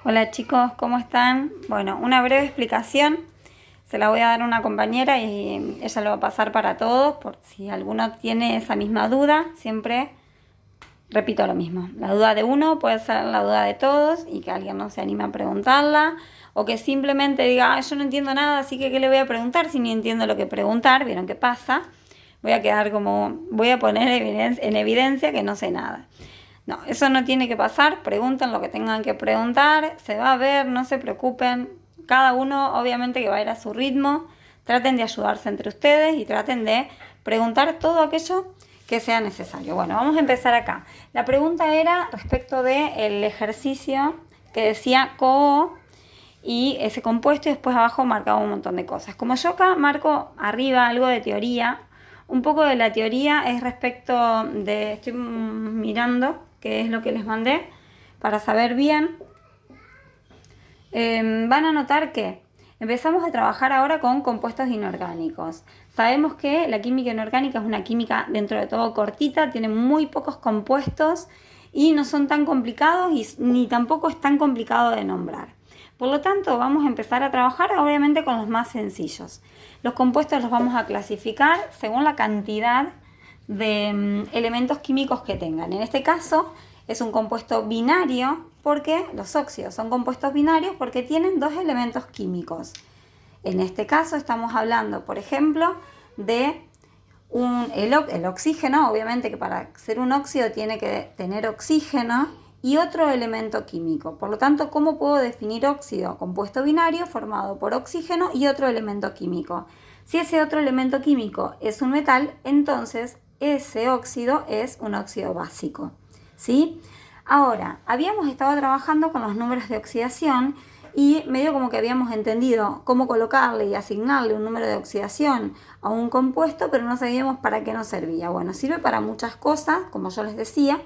Hola chicos, ¿cómo están? Bueno, una breve explicación, se la voy a dar a una compañera y ella lo va a pasar para todos, por si alguno tiene esa misma duda, siempre repito lo mismo. La duda de uno puede ser la duda de todos y que alguien no se anime a preguntarla o que simplemente diga, yo no entiendo nada, así que ¿qué le voy a preguntar si ni entiendo lo que preguntar? ¿Vieron qué pasa? Voy a poner en evidencia que no sé nada. No, eso no tiene que pasar, pregunten lo que tengan que preguntar, se va a ver, no se preocupen, cada uno obviamente que va a ir a su ritmo, traten de ayudarse entre ustedes y traten de preguntar todo aquello que sea necesario. Bueno, vamos a empezar acá. La pregunta era respecto del ejercicio que decía CO y ese compuesto y después abajo marcaba un montón de cosas. Como yo acá marco arriba algo de teoría, un poco de la teoría es respecto de, estoy mirando qué es lo que les mandé para saber bien. Van a notar que empezamos a trabajar ahora con compuestos inorgánicos. Sabemos que la química inorgánica es una química dentro de todo cortita, tiene muy pocos compuestos y no son tan complicados ni tampoco es tan complicado de nombrar. Por lo tanto, vamos a empezar a trabajar obviamente con los más sencillos. Los compuestos los vamos a clasificar según la cantidad de elementos químicos que tengan. En este caso es un compuesto binario porque los óxidos son compuestos binarios porque tienen dos elementos químicos. En este caso estamos hablando, por ejemplo, de el oxígeno, obviamente que para ser un óxido tiene que tener oxígeno y otro elemento químico. Por lo tanto, ¿cómo puedo definir óxido? Compuesto binario formado por oxígeno y otro elemento químico. Si ese otro elemento químico es un metal, entonces ese óxido es un óxido básico, ¿sí? Ahora, habíamos estado trabajando con los números de oxidación y medio como que habíamos entendido cómo colocarle y asignarle un número de oxidación a un compuesto, pero no sabíamos para qué nos servía. Bueno, sirve para muchas cosas, como yo les decía.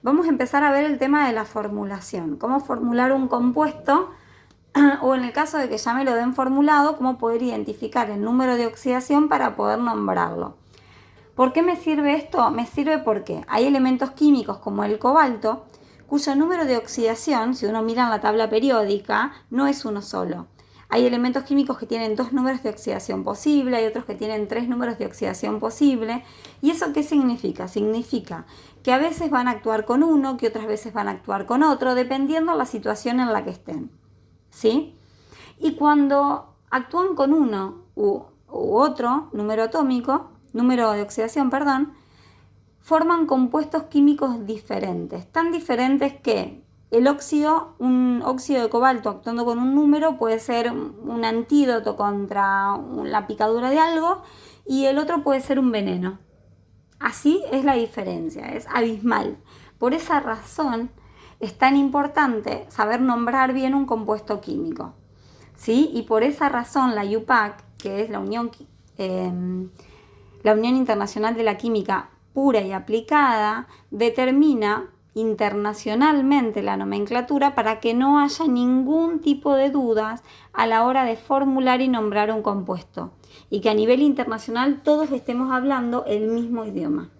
Vamos a empezar a ver el tema de la formulación, cómo formular un compuesto o en el caso de que ya me lo den formulado, cómo poder identificar el número de oxidación para poder nombrarlo. ¿Por qué me sirve esto? Me sirve porque hay elementos químicos como el cobalto, cuyo número de oxidación, si uno mira en la tabla periódica, no es uno solo. Hay elementos químicos que tienen 2 números de oxidación posible, hay otros que tienen 3 números de oxidación posible. ¿Y eso qué significa? Significa que a veces van a actuar con uno, que otras veces van a actuar con otro, dependiendo la situación en la que estén, ¿sí? Y cuando actúan con uno u otro número de oxidación, forman compuestos químicos diferentes, tan diferentes que un óxido de cobalto actuando con un número puede ser un antídoto contra la picadura de algo y el otro puede ser un veneno. Así es la diferencia, es abismal. Por esa razón es tan importante saber nombrar bien un compuesto químico, ¿sí? Y por esa razón la UPAC, que es la Unión Internacional de la Química Pura y Aplicada, determina internacionalmente la nomenclatura para que no haya ningún tipo de dudas a la hora de formular y nombrar un compuesto y que a nivel internacional todos estemos hablando el mismo idioma,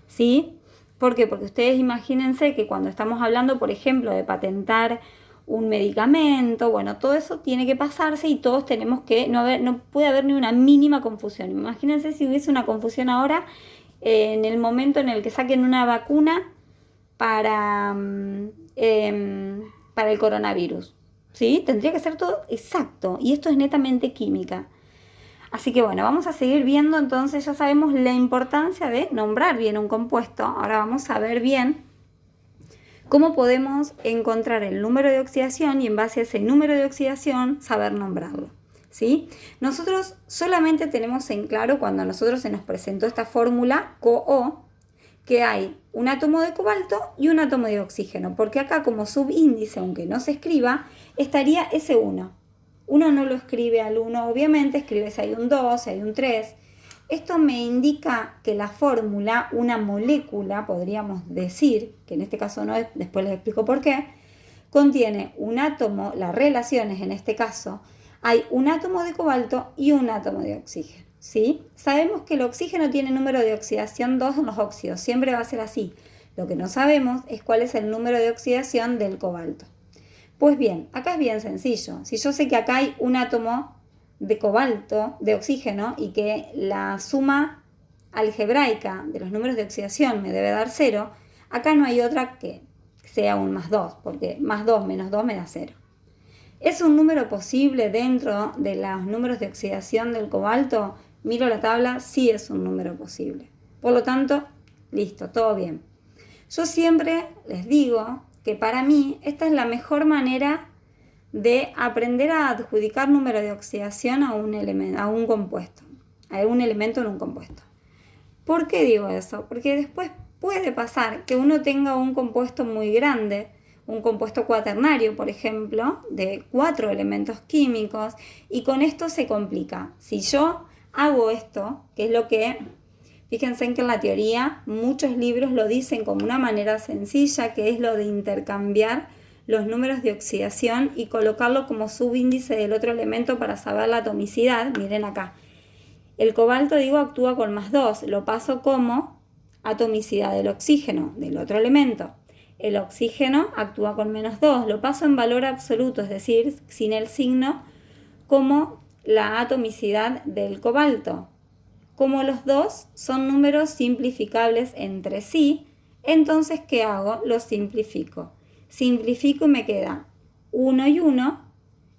¿sí? ¿Por qué? Porque ustedes imagínense que cuando estamos hablando, por ejemplo, de patentar un medicamento, bueno, todo eso tiene que pasarse y todos tenemos que, no puede haber ni una mínima confusión. Imagínense si hubiese una confusión ahora en el momento en el que saquen una vacuna para, para el coronavirus, ¿sí? Tendría que ser todo exacto y esto es netamente química. Así que bueno, vamos a seguir viendo entonces, ya sabemos la importancia de nombrar bien un compuesto. Ahora vamos a ver bien cómo podemos encontrar el número de oxidación y en base a ese número de oxidación saber nombrarlo, ¿sí? Nosotros solamente tenemos en claro cuando a nosotros se nos presentó esta fórmula COO que hay un átomo de cobalto y un átomo de oxígeno, porque acá como subíndice, aunque no se escriba, estaría ese 1. Uno no lo escribe al 1, obviamente, escribe si hay un 2, si hay un 3. Esto me indica que la fórmula, una molécula, podríamos decir, que en este caso no es, después les explico por qué, contiene un átomo, las relaciones en este caso, hay un átomo de cobalto y un átomo de oxígeno, ¿sí? Sabemos que el oxígeno tiene número de oxidación 2 en los óxidos, siempre va a ser así. Lo que no sabemos es cuál es el número de oxidación del cobalto. Pues bien, acá es bien sencillo. Si yo sé que acá hay un átomo de cobalto, de oxígeno, y que la suma algebraica de los números de oxidación me debe dar 0, acá no hay otra que sea un más 2, porque más 2 menos 2 me da 0. ¿Es un número posible dentro de los números de oxidación del cobalto? Miro la tabla, sí es un número posible. Por lo tanto, listo, todo bien. Yo siempre les digo que para mí esta es la mejor manera de aprender a adjudicar número de oxidación a un compuesto, a un elemento en un compuesto. ¿Por qué digo eso? Porque después puede pasar que uno tenga un compuesto muy grande, un compuesto cuaternario, por ejemplo, de 4 elementos químicos, y con esto se complica. Si yo hago esto, que es lo que, fíjense que en la teoría muchos libros lo dicen como una manera sencilla, que es lo de intercambiar los números de oxidación y colocarlo como subíndice del otro elemento para saber la atomicidad. Miren acá. El cobalto, actúa con más 2, lo paso como atomicidad del oxígeno, del otro elemento. El oxígeno actúa con menos 2, lo paso en valor absoluto, es decir, sin el signo, como la atomicidad del cobalto. Como los dos son números simplificables entre sí, entonces, ¿qué hago? Los simplifico. Simplifico y me queda 1 y 1,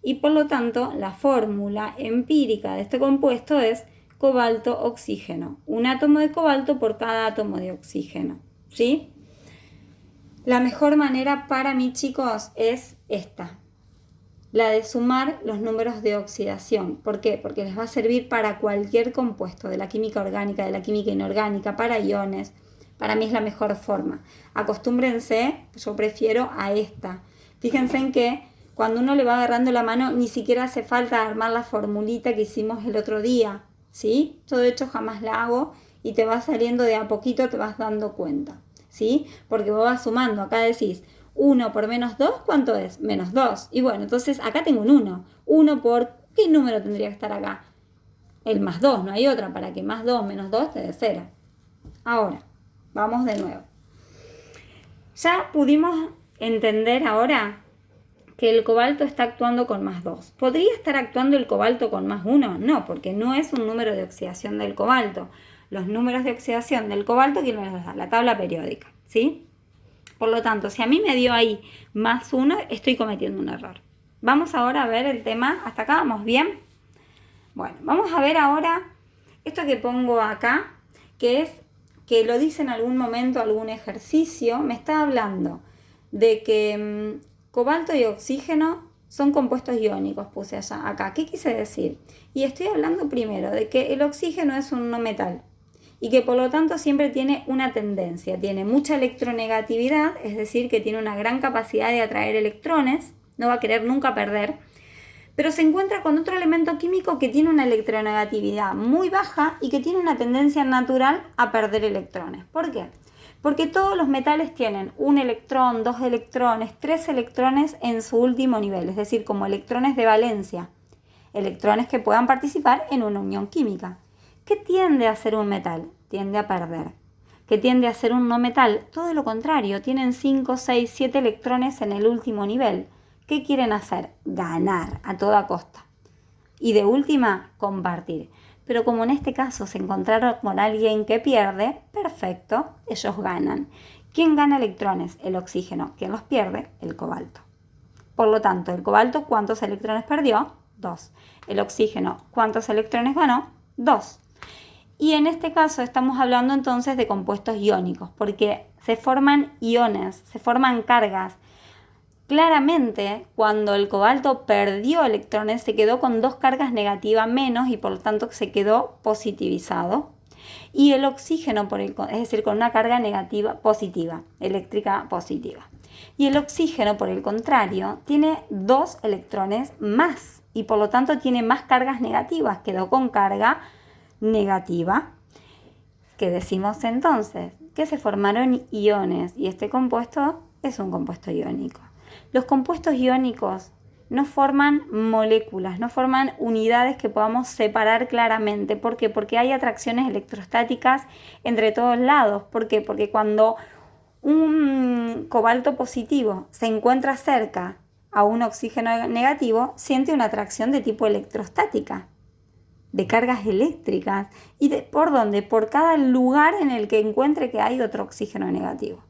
y por lo tanto la fórmula empírica de este compuesto es cobalto-oxígeno. Un átomo de cobalto por cada átomo de oxígeno, ¿sí? La mejor manera para mí, chicos, es esta, la de sumar los números de oxidación. ¿Por qué? Porque les va a servir para cualquier compuesto, de la química orgánica, de la química inorgánica, para iones. Para mí es la mejor forma. Acostúmbrense, yo prefiero a esta. Fíjense en que cuando uno le va agarrando la mano, ni siquiera hace falta armar la formulita que hicimos el otro día, ¿sí? Yo de hecho jamás la hago y te va saliendo de a poquito, te vas dando cuenta, ¿sí? Porque vos vas sumando, acá decís 1 por menos 2, ¿cuánto es? Menos 2. Y bueno, entonces acá tengo un 1. 1 por, ¿qué número tendría que estar acá? El más 2, no hay otra, para que más 2 menos 2 te dé 0. Ahora, vamos de nuevo. Ya pudimos entender ahora que el cobalto está actuando con más 2. ¿Podría estar actuando el cobalto con más 1? No, porque no es un número de oxidación del cobalto. Los números de oxidación del cobalto, ¿quién me los da? La tabla periódica, ¿sí? Por lo tanto, si a mí me dio ahí más 1, estoy cometiendo un error. Vamos ahora a ver el tema. ¿Hasta acá vamos bien? Bueno, vamos a ver ahora esto que pongo acá, que es que lo dice en algún momento, algún ejercicio. Me está hablando de que cobalto y oxígeno son compuestos iónicos, puse allá, acá. ¿Qué quise decir? Y estoy hablando primero de que el oxígeno es un no metal y que por lo tanto siempre tiene una tendencia, tiene mucha electronegatividad, es decir, que tiene una gran capacidad de atraer electrones, no va a querer nunca perder, pero se encuentra con otro elemento químico que tiene una electronegatividad muy baja y que tiene una tendencia natural a perder electrones. ¿Por qué? Porque todos los metales tienen un electrón, 2 electrones, 3 electrones en su último nivel, es decir, como electrones de valencia, electrones que puedan participar en una unión química. ¿Qué tiende a ser un metal? Tiende a perder. ¿Qué tiende a ser un no metal? Todo lo contrario, tienen 5, 6, 7 electrones en el último nivel. ¿Qué quieren hacer? Ganar a toda costa. Y de última, compartir. Pero como en este caso se encontraron con alguien que pierde, perfecto, ellos ganan. ¿Quién gana electrones? El oxígeno. ¿Quién los pierde? El cobalto. Por lo tanto, el cobalto, ¿cuántos electrones perdió? 2. El oxígeno, ¿cuántos electrones ganó? 2. Y en este caso estamos hablando entonces de compuestos iónicos, porque se forman iones, se forman cargas. Claramente, cuando el cobalto perdió electrones, se quedó con 2 cargas negativas menos y por lo tanto se quedó positivizado. Y el oxígeno, es decir, con una carga negativa positiva, eléctrica positiva. Y el oxígeno, por el contrario, tiene 2 electrones más y por lo tanto tiene más cargas negativas, quedó con carga negativa. ¿Qué decimos entonces? Que se formaron iones y este compuesto es un compuesto iónico. Los compuestos iónicos no forman moléculas, no forman unidades que podamos separar claramente. ¿Por qué? Porque hay atracciones electrostáticas entre todos lados. ¿Por qué? Porque cuando un cobalto positivo se encuentra cerca a un oxígeno negativo, siente una atracción de tipo electrostática, de cargas eléctricas. ¿Y por dónde? Por cada lugar en el que encuentre que hay otro oxígeno negativo.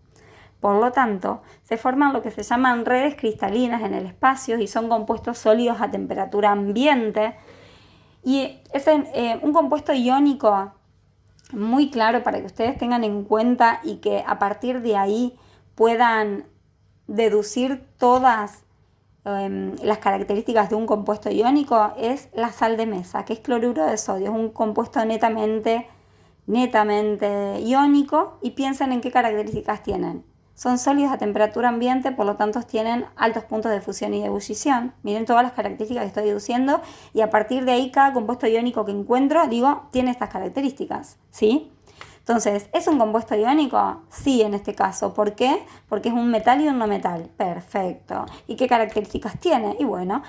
Por lo tanto, se forman lo que se llaman redes cristalinas en el espacio y son compuestos sólidos a temperatura ambiente. Y es un compuesto iónico muy claro para que ustedes tengan en cuenta y que a partir de ahí puedan deducir todas las características de un compuesto iónico, es la sal de mesa, que es cloruro de sodio. Es un compuesto netamente iónico, y piensen en qué características tienen. Son sólidos a temperatura ambiente, por lo tanto tienen altos puntos de fusión y de ebullición. Miren todas las características que estoy deduciendo, y a partir de ahí cada compuesto iónico que encuentro, tiene estas características, ¿sí? Entonces, ¿es un compuesto iónico? Sí, en este caso. ¿Por qué? Porque es un metal y un no metal. Perfecto. ¿Y qué características tiene? Y bueno,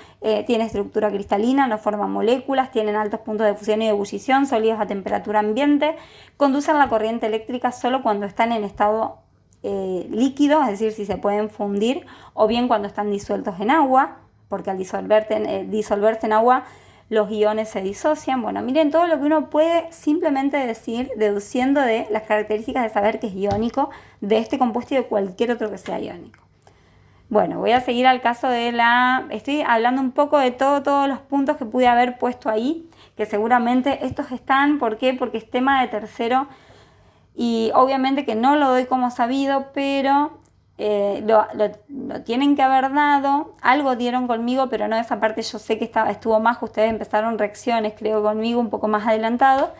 tiene estructura cristalina, no forma moléculas, tienen altos puntos de fusión y de ebullición, sólidos a temperatura ambiente, conducen la corriente eléctrica solo cuando están en estado líquido, es decir, si se pueden fundir, o bien cuando están disueltos en agua, porque al disolverse en agua los iones se disocian. Bueno, miren todo lo que uno puede simplemente decir deduciendo de las características de saber que es iónico de este compuesto y de cualquier otro que sea iónico. Bueno, voy a seguir al caso de estoy hablando un poco de todos los puntos que pude haber puesto ahí, que seguramente estos están. ¿Por qué? Porque es tema de tercero y obviamente que no lo doy como sabido, pero lo tienen que haber dado. Algo dieron conmigo, pero no esa parte. Yo sé que estuvo más, ustedes empezaron reacciones, creo, conmigo un poco más adelantado,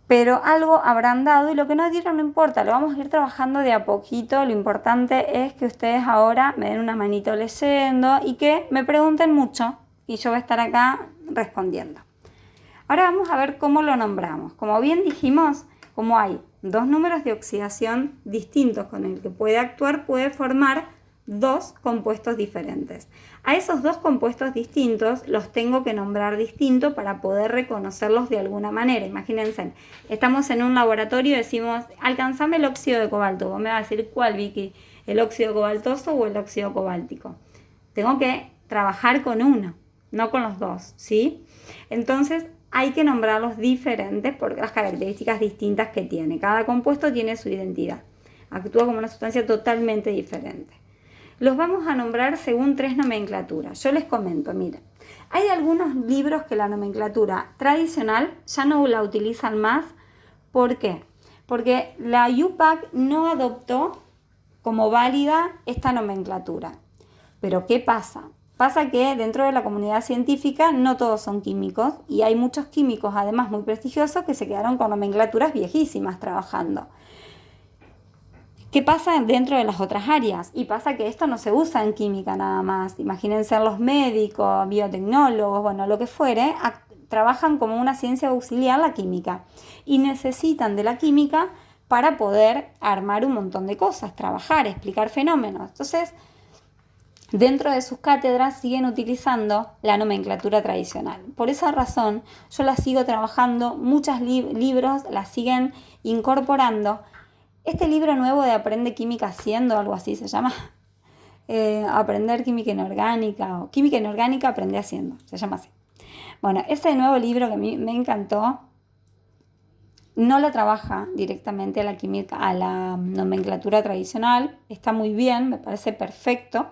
pero algo habrán dado, y lo que no dieron no importa, lo vamos a ir trabajando de a poquito. Lo importante es que ustedes ahora me den una manito leyendo y que me pregunten mucho, y yo voy a estar acá respondiendo. Ahora vamos a ver cómo lo nombramos. Como bien dijimos, como hay dos números de oxidación distintos con el que puede actuar, puede formar dos compuestos diferentes. A esos dos compuestos distintos los tengo que nombrar distinto para poder reconocerlos de alguna manera. Imagínense, estamos en un laboratorio y decimos, alcanzame el óxido de cobalto. Vos me vas a decir, ¿cuál, Vicky? ¿El óxido cobaltoso o el óxido cobáltico? Tengo que trabajar con uno, no con los dos, ¿sí? Entonces, hay que nombrarlos diferentes por las características distintas que tiene. Cada compuesto tiene su identidad. Actúa como una sustancia totalmente diferente. Los vamos a nombrar según tres nomenclaturas. Yo les comento, miren. Hay algunos libros que la nomenclatura tradicional ya no la utilizan más. ¿Por qué? Porque la UPAC no adoptó como válida esta nomenclatura. Pero ¿qué pasa? Pasa que dentro de la comunidad científica no todos son químicos, y hay muchos químicos, además muy prestigiosos, que se quedaron con nomenclaturas viejísimas trabajando. ¿Qué pasa dentro de las otras áreas? Y pasa que esto no se usa en química nada más. Imagínense los médicos, biotecnólogos, bueno, lo que fuere, trabajan como una ciencia auxiliar la química y necesitan de la química para poder armar un montón de cosas, trabajar, explicar fenómenos. Entonces, dentro de sus cátedras siguen utilizando la nomenclatura tradicional. Por esa razón, yo la sigo trabajando, muchos libros la siguen incorporando. Este libro nuevo de Aprende Química Haciendo, algo así se llama, Aprender Química Inorgánica, o Química Inorgánica Aprende Haciendo, se llama así. Bueno, ese nuevo libro que a mí me encantó, no la trabaja directamente a la nomenclatura tradicional. Está muy bien, me parece perfecto.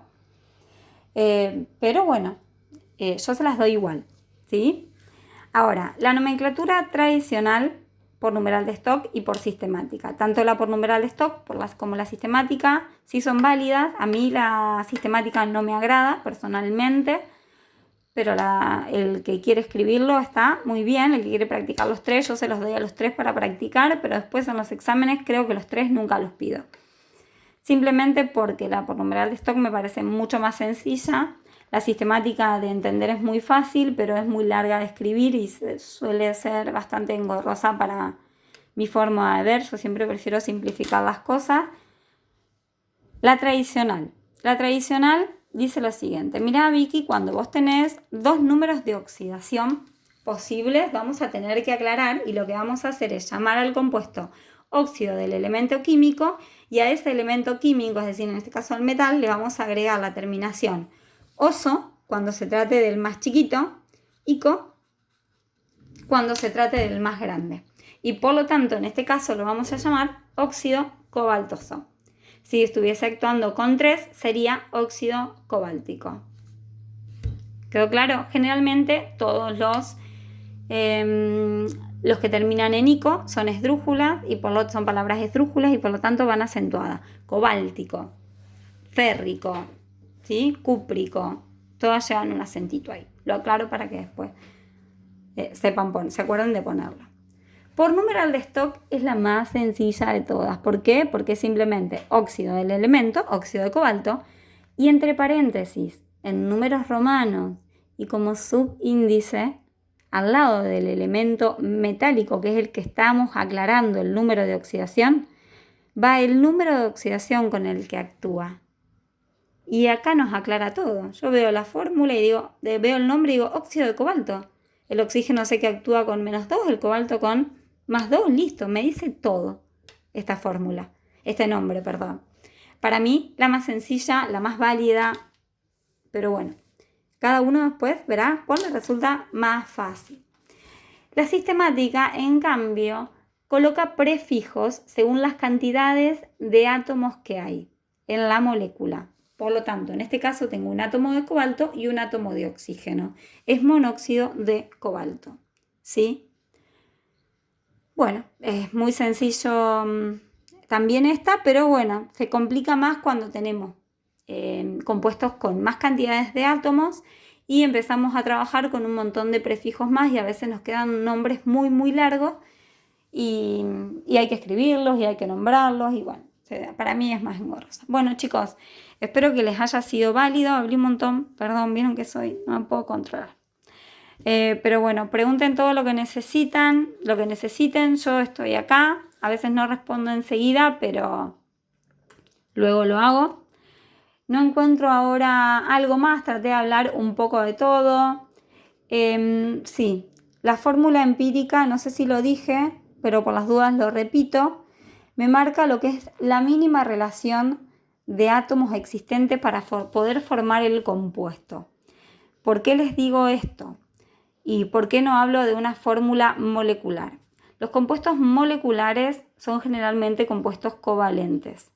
Pero bueno, yo se las doy igual, ¿sí? Ahora, la nomenclatura tradicional por numeral de stock y por sistemática. Tanto la por numeral de stock como la sistemática sí son válidas. A mí la sistemática no me agrada personalmente, pero el que quiere escribirlo está muy bien. El que quiere practicar los tres, yo se los doy a los tres para practicar, pero después en los exámenes creo que los tres nunca los pido. Simplemente porque la por numeral de stock me parece mucho más sencilla. La sistemática de entender es muy fácil, pero es muy larga de escribir y suele ser bastante engorrosa para mi forma de ver. Yo siempre prefiero simplificar las cosas. La tradicional dice lo siguiente. Mirá, Vicky, cuando vos tenés dos números de oxidación posibles, vamos a tener que aclarar, y lo que vamos a hacer es llamar al compuesto óxido del elemento químico, y a ese elemento químico, es decir, en este caso al metal, le vamos a agregar la terminación oso cuando se trate del más chiquito y co cuando se trate del más grande. Y por lo tanto, en este caso lo vamos a llamar óxido cobaltoso. Si estuviese actuando con 3, sería óxido cobáltico. ¿Quedó claro? Generalmente todos los que terminan en ico son esdrújulas y son palabras esdrújulas y por lo tanto van acentuadas. Cobáltico, férrico, ¿sí? Cúprico, todas llevan un acentito ahí. Lo aclaro para que después se acuerden de ponerlo. Por numeral de stock es la más sencilla de todas. ¿Por qué? Porque es simplemente óxido del elemento, óxido de cobalto, y entre paréntesis, en números romanos y como subíndice, al lado del elemento metálico, que es el que estamos aclarando el número de oxidación, va el número de oxidación con el que actúa. Y acá nos aclara todo. Yo veo la fórmula y veo el nombre y digo óxido de cobalto. El oxígeno sé que actúa con -2, el cobalto con +2, listo, me dice todo esta fórmula, este nombre, perdón. Para mí, la más sencilla, la más válida, pero bueno, cada uno después verá cuál le resulta más fácil. La sistemática, en cambio, coloca prefijos según las cantidades de átomos que hay en la molécula. Por lo tanto, en este caso tengo un átomo de cobalto y un átomo de oxígeno. Es monóxido de cobalto, ¿sí? Bueno, es muy sencillo también esta, pero bueno, se complica más cuando tenemos compuestos con más cantidades de átomos y empezamos a trabajar con un montón de prefijos más y a veces nos quedan nombres muy, muy largos y hay que escribirlos y hay que nombrarlos y bueno, para mí es más engorroso. Bueno, chicos, espero que les haya sido válido. Hablé un montón, perdón, vieron que no me puedo controlar. Pero bueno, pregunten todo lo que necesiten, yo estoy acá. A veces no respondo enseguida, pero luego lo hago. No encuentro ahora algo más, traté de hablar un poco de todo. Sí, la fórmula empírica, no sé si lo dije, pero por las dudas lo repito, me marca lo que es la mínima relación de átomos existentes para poder formar el compuesto. ¿Por qué les digo esto? ¿Y por qué no hablo de una fórmula molecular? Los compuestos moleculares son generalmente compuestos covalentes.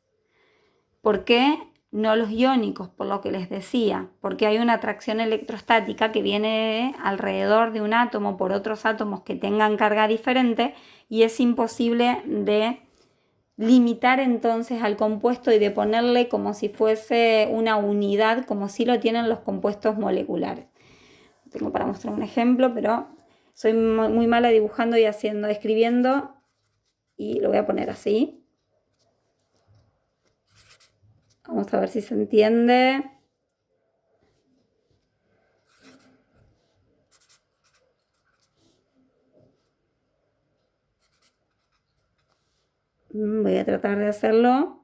¿Por qué no los iónicos? Por lo que les decía, porque hay una atracción electrostática que viene alrededor de un átomo por otros átomos que tengan carga diferente y es imposible de limitar entonces al compuesto y de ponerle como si fuese una unidad, como si lo tienen los compuestos moleculares. Tengo para mostrar un ejemplo, pero soy muy mala dibujando y escribiendo y lo voy a poner así. Vamos a ver si se entiende. Voy a tratar de hacerlo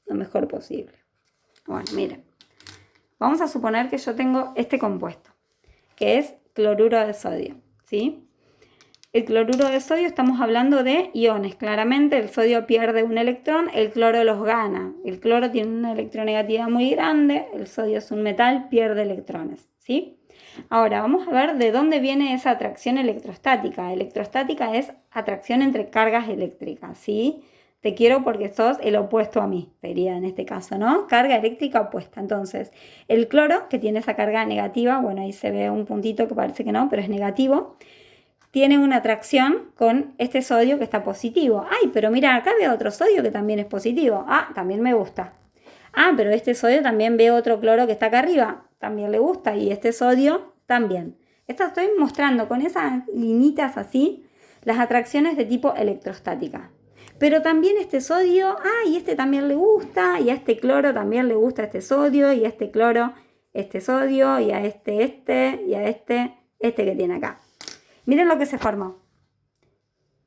lo mejor posible. Bueno, miren. Vamos a suponer que yo tengo este compuesto, que es cloruro de sodio, ¿sí? El cloruro de sodio estamos hablando de iones. Claramente el sodio pierde un electrón, el cloro los gana. El cloro tiene una electronegatividad muy grande, el sodio es un metal, pierde electrones, ¿sí? Ahora vamos a ver de dónde viene esa atracción electrostática. Electrostática es atracción entre cargas eléctricas, ¿sí? Te quiero porque sos el opuesto a mí, sería en este caso, ¿no? Carga eléctrica opuesta. Entonces, el cloro, que tiene esa carga negativa, bueno, ahí se ve un puntito que parece que no, pero es negativo, tiene una atracción con este sodio que está positivo. Ay, pero mira, acá veo otro sodio que también es positivo. Ah, también me gusta. Ah, pero este sodio también veo otro cloro que está acá arriba. También le gusta. Y este sodio también. Esto estoy mostrando con esas linitas así las atracciones de tipo electrostática. Pero también este sodio, y este también le gusta. Y a este cloro también le gusta este sodio. Y a este cloro, este sodio. Y a este. Y a este que tiene acá. Miren lo que se formó.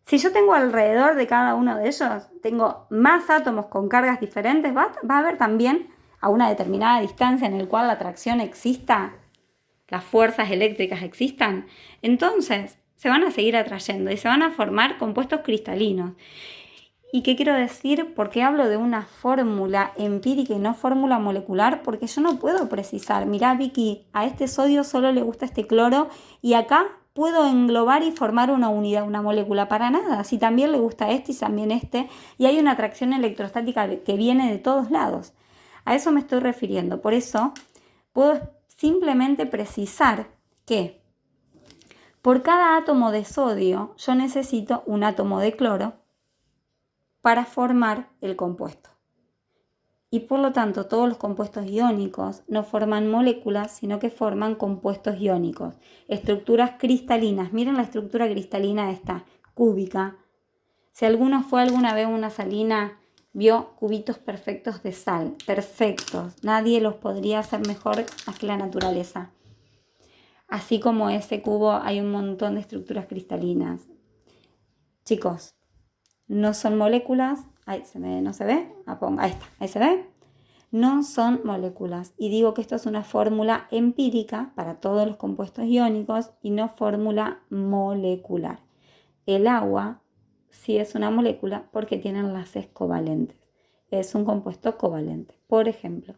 Si yo tengo alrededor de cada uno de ellos, tengo más átomos con cargas diferentes, va a haber también a una determinada distancia en el cual la atracción exista, las fuerzas eléctricas existan, entonces se van a seguir atrayendo y se van a formar compuestos cristalinos. ¿Y qué quiero decir? ¿Por qué hablo de una fórmula empírica y no fórmula molecular? Porque yo no puedo precisar, mirá Vicky, a este sodio solo le gusta este cloro y acá puedo englobar y formar una unidad, una molécula. Para nada, si también le gusta este y también este, y hay una atracción electrostática que viene de todos lados. A eso me estoy refiriendo. Por eso puedo simplemente precisar que por cada átomo de sodio yo necesito un átomo de cloro para formar el compuesto. Y por lo tanto todos los compuestos iónicos no forman moléculas, sino que forman compuestos iónicos. Estructuras cristalinas. Miren la estructura cristalina esta, cúbica. Si alguno fue alguna vez a una salina, vio cubitos perfectos de sal. Perfectos. Nadie los podría hacer mejor más que la naturaleza. Así como ese cubo hay un montón de estructuras cristalinas. Chicos, no son moléculas. Ahí no se ve. Ahí está, ahí se ve. No son moléculas. Y digo que esto es una fórmula empírica para todos los compuestos iónicos y no fórmula molecular. El agua sí es una molécula porque tiene enlaces covalentes. Es un compuesto covalente, por ejemplo.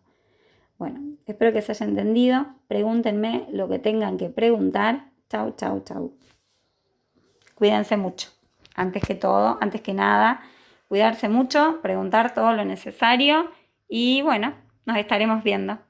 Bueno, espero que se haya entendido. Pregúntenme lo que tengan que preguntar. Chau, chau, chau. Cuídense mucho. Antes que todo, antes que nada, cuidarse mucho, preguntar todo lo necesario y bueno, nos estaremos viendo.